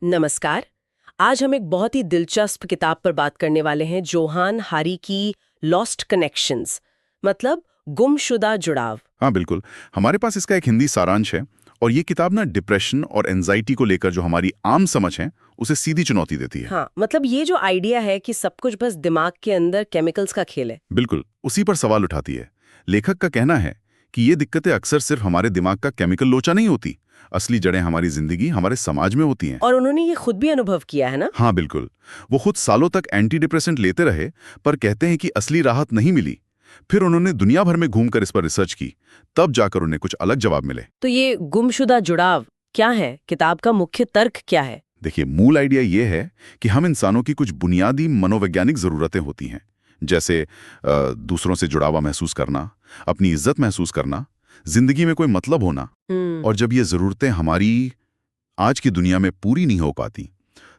नमस्कार। आज हम एक बहुत ही दिलचस्प किताब पर बात करने वाले हैं, जोहान हारी की लॉस्ट कनेक्शंस, मतलब गुमशुदा जुड़ाव। हाँ बिल्कुल। हमारे पास इसका एक हिंदी सारांश है और ये किताब ना डिप्रेशन और एंजाइटी को लेकर जो हमारी आम समझ है उसे सीधी चुनौती देती है। हाँ, मतलब ये जो आइडिया है कि सब कुछ बस दिमाग के अंदर केमिकल्स का खेल है। बिल्कुल उसी पर सवाल उठाती है। लेखक का कहना है कि ये दिक्कतें अक्सर सिर्फ हमारे दिमाग का केमिकल लोचा नहीं होती, असली जड़ें हमारी जिंदगी, हमारे समाज में होती हैं। और उन्होंने ये खुद भी अनुभव किया है ना। हाँ बिल्कुल। वो खुद सालों तक एंटी डिप्रेसेंट लेते रहे, पर कहते हैं कि असली राहत नहीं मिली। फिर उन्होंने दुनिया भर में घूमकर इस पर रिसर्च की, तब जाकर उन्हें कुछ अलग जवाब मिले। तो ये गुमशुदा जुड़ाव क्या है? किताब का मुख्य तर्क क्या है? देखिए, मूल आइडिया ये है कि हम इंसानों की कुछ बुनियादी मनोवैज्ञानिक ज़रूरतें होती हैं, जैसे दूसरों से जुड़ावा महसूस करना, अपनी इज्जत महसूस करना, जिंदगी में कोई मतलब होना। और जब ये ज़रूरतें हमारी आज की दुनिया में पूरी नहीं हो पाती,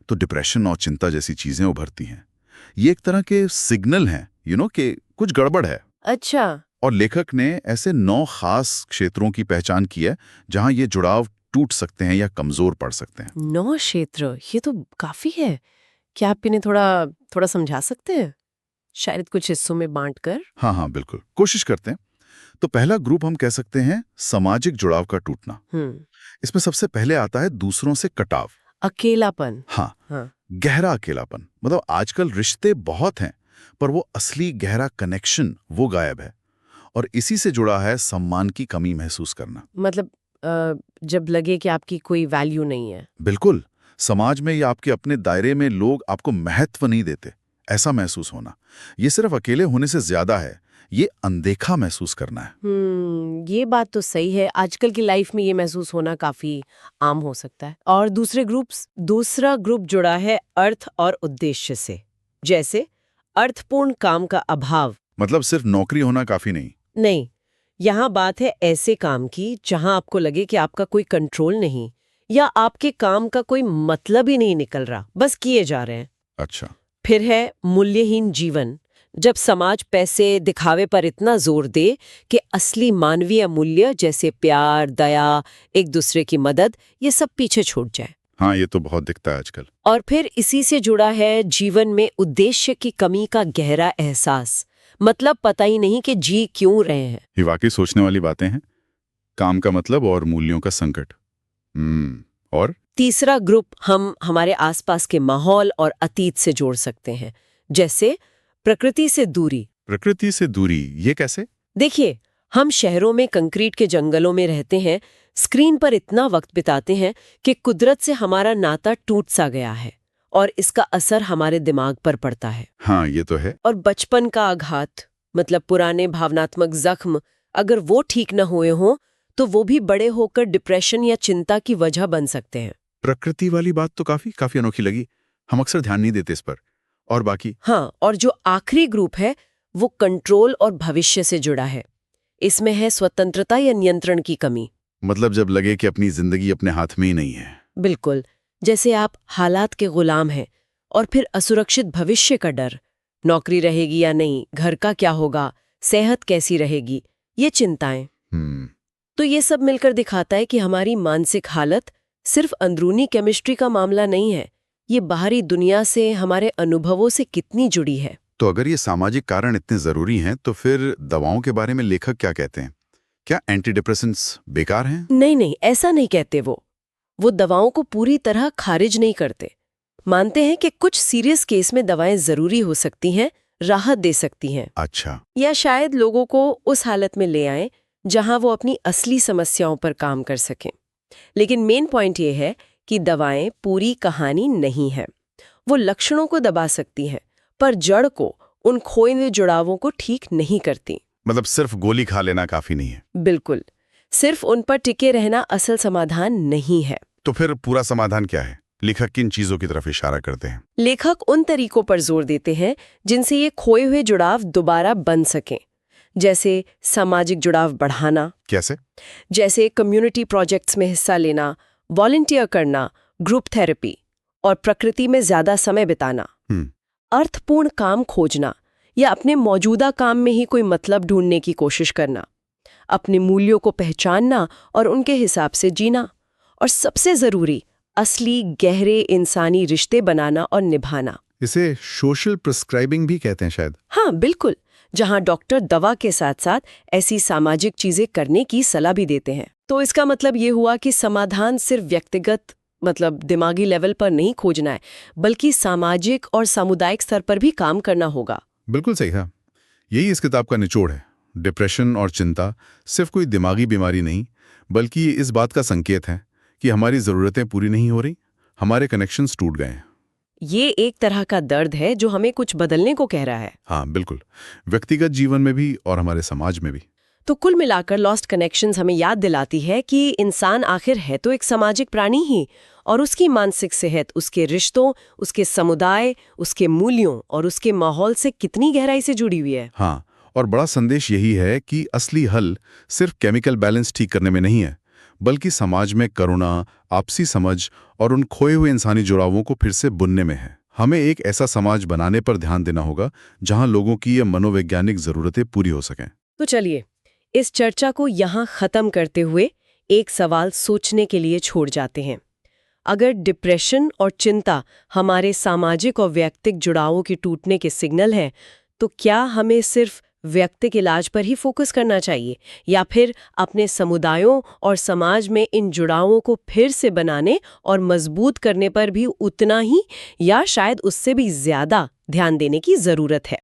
तो डिप्रेशन और चिंता जैसी चीज़ें उभरती हैं। ये एक तरह के सिग्नल हैं, कि कुछ गड़बड़ है। अच्छा। और लेखक ने ऐसे 9 खास क्षेत्रों की पहचान की है, जहां ये जुड़ाव टूट सकते हैं या कमज़ोर पड़ सकते हैं। 9 क्षेत्र, ये तो काफी है। क्या आप इन्हें थोड़ा थोड़ा समझा सकते हैं, शायद कुछ हिस्सों में बांटकर? हाँ हाँ बिल्कुल, कोशिश करते हैं। तो पहला ग्रुप हम कह सकते हैं सामाजिक जुड़ाव का टूटना। इसमें सबसे पहले आता है दूसरों से कटाव। अकेलापन। हाँ, हाँ। गहरा अकेलापन। मतलब आजकल रिश्ते बहुत हैं, पर वो असली गहरा कनेक्शन वो गायब है। और इसी से जुड़ा है सम्मान की कमी महसूस करना। मतलब जब लगे कि आपकी कोई वैल्यू नहीं है। बिल्कुल, समाज में या आपके अपने दायरे में लोग आपको महत्व नहीं देते, ऐसा महसूस होना। ये सिर्फ अकेले होने से ज्यादा है, ये अनदेखा महसूस करना है। ये बात तो सही है। आजकल की लाइफ में ये महसूस होना काफी आम हो सकता है। और दूसरा ग्रुप जुड़ा है अर्थ और उद्देश्य से, जैसे अर्थपूर्ण काम का अभाव। मतलब सिर्फ नौकरी होना काफी नहीं। नहीं, यहाँ बात है ऐसे काम की जहाँ आपको लगे कि आपका कोई कंट्रोल नहीं, या आपके काम का कोई मतलब ही नहीं निकल रहा, बस किए जा रहे हैं। अच्छा। फिर है मूल्यहीन जीवन, जब समाज पैसे दिखावे पर इतना जोर दे कि असली मानवीय मूल्य जैसे प्यार, दया, एक दूसरे की मदद, ये सब पीछे छूट जाए। हाँ, ये तो बहुत दिखता है आजकल। और फिर इसी से जुड़ा है जीवन में उद्देश्य की कमी का गहरा एहसास, मतलब पता ही नहीं कि जी क्यों रहे हैं। ये वाकई सोचने वाली बातें हैं। काम का मतलब और मूल्यों का संकट। और तीसरा ग्रुप हम हमारे आसपास के माहौल और अतीत से जोड़ सकते हैं, जैसे प्रकृति से दूरी। प्रकृति से दूरी, ये कैसे? देखिए, हम शहरों में कंक्रीट के जंगलों में रहते हैं, स्क्रीन पर इतना वक्त बिताते हैं कि कुदरत से हमारा नाता टूट सा गया है, और इसका असर हमारे दिमाग पर पड़ता है। हाँ, ये तो है। और बचपन का आघात, मतलब पुराने भावनात्मक जख्म, अगर वो ठीक न हुए हों तो वो भी बड़े होकर डिप्रेशन या चिंता की वजह बन सकते हैं। प्रकृति वाली बात तो काफी अनोखी लगी। हम अक्सर ध्यान नहीं देते इस पर। और बाकी? हाँ, और जो आखिरी ग्रुप है वो कंट्रोल और भविष्य से जुड़ा है। इसमें है स्वतंत्रता या नियंत्रण की कमी। मतलब जब लगे कि अपनी जिंदगी अपने हाथ में ही नहीं है। बिल्कुल, जैसे आप हालात के गुलाम हैं, और फिर असुरक्षित भविष्य का डर, नौकरी रहेगी या नहीं, घर का क्या होगा, सेहत कैसी रहेगी, ये चिंताएं। तो ये सब मिलकर दिखाता है कि हमारी मानसिक हालत सिर्फ अंदरूनी केमिस्ट्री का मामला नहीं है, ये बाहरी दुनिया से, हमारे अनुभवों से कितनी जुड़ी है। तो अगर ये सामाजिक कारण इतने जरूरी हैं, तो फिर दवाओं के बारे में लेखक क्या कहते हैं? क्या एंटी डिप्रेसेंट्स बेकार हैं? नहीं, ऐसा नहीं कहते वो दवाओं को पूरी तरह खारिज नहीं करते। मानते हैं कि कुछ सीरियस केस में दवाएं जरूरी हो सकती हैं, राहत दे सकती हैं। अच्छा। या शायद लोगों को उस हालत में ले आए जहां वो अपनी असली समस्याओं पर काम कर सकें। लेकिन मेन पॉइंट ये है कि दवाएं पूरी कहानी नहीं है। वो लक्षणों को दबा सकती हैं, पर जड़ को, उन खोए हुए जुड़ावों को ठीक नहीं करती। मतलब सिर्फ गोली खा लेना काफी नहीं है। बिल्कुल, सिर्फ उन पर टिके रहना असल समाधान नहीं है। तो फिर पूरा समाधान क्या है? लेखक किन चीजों की तरफ इशारा करते हैं? लेखक उन तरीकों पर जोर देते हैं जिनसे ये खोए हुए जुड़ाव दोबारा बन सकें, जैसे सामाजिक जुड़ाव बढ़ाना। कैसे? जैसे कम्युनिटी प्रोजेक्ट्स में हिस्सा लेना, वॉलंटियर करना, ग्रुप थेरेपी, और प्रकृति में ज्यादा समय बिताना। अर्थपूर्ण काम खोजना, या अपने मौजूदा काम में ही कोई मतलब ढूंढने की कोशिश करना। अपने मूल्यों को पहचानना और उनके हिसाब से जीना। और सबसे जरूरी, असली गहरे इंसानी रिश्ते बनाना और निभाना। इसे सोशल प्रिस्क्राइबिंग भी कहते हैं शायद। हाँ बिल्कुल, जहाँ डॉक्टर दवा के साथ साथ ऐसी सामाजिक चीजें करने की सलाह भी देते हैं। तो इसका मतलब ये हुआ कि समाधान सिर्फ व्यक्तिगत दिमागी लेवल पर नहीं खोजना है, बल्कि सामाजिक और सामुदायिक स्तर पर भी काम करना होगा। बिल्कुल सही है। यही इस किताब का निचोड़ है। डिप्रेशन और चिंता सिर्फ कोई दिमागी बीमारी नहीं, बल्कि ये इस बात का संकेत है कि हमारी ज़रूरतें पूरी नहीं हो रही, हमारे कनेक्शंस टूट गए हैं। ये एक तरह का दर्द है जो हमें कुछ बदलने को कह रहा है। हाँ बिल्कुल, व्यक्तिगत जीवन में भी और हमारे समाज में भी। तो कुल मिलाकर लॉस्ट कनेक्शंस हमें याद दिलाती है कि इंसान आखिर है तो एक सामाजिक प्राणी ही, और उसकी मानसिक सेहत उसके रिश्तों, उसके समुदाय, उसके मूल्यों और उसके माहौल से कितनी गहराई से जुड़ी हुई है। हाँ, और बड़ा संदेश यही है कि असली हल सिर्फ केमिकल बैलेंस ठीक करने में नहीं है, बल्कि समाज में करुणा, आपसी समझ और उन खोए हुए इंसानी जुड़ावों को फिर से बुनने में है। हमें एक ऐसा समाज बनाने पर ध्यान देना होगा जहां लोगों की ये मनोवैज्ञानिक जरूरतें पूरी हो सकें। तो चलिए इस चर्चा को यहाँ खत्म करते हुए एक सवाल सोचने के लिए छोड़ जाते हैं। अगर डिप्रेशन और चिंता हमारे सामाजिक और व्यक्तिगत जुड़ावों के टूटने के सिग्नल हैं, तो क्या हमें सिर्फ व्यक्तिगत इलाज पर ही फोकस करना चाहिए, या फिर अपने समुदायों और समाज में इन जुड़ावों को फिर से बनाने और मजबूत करने पर भी उतना ही या शायद उससे भी ज्यादा ध्यान देने की जरूरत है?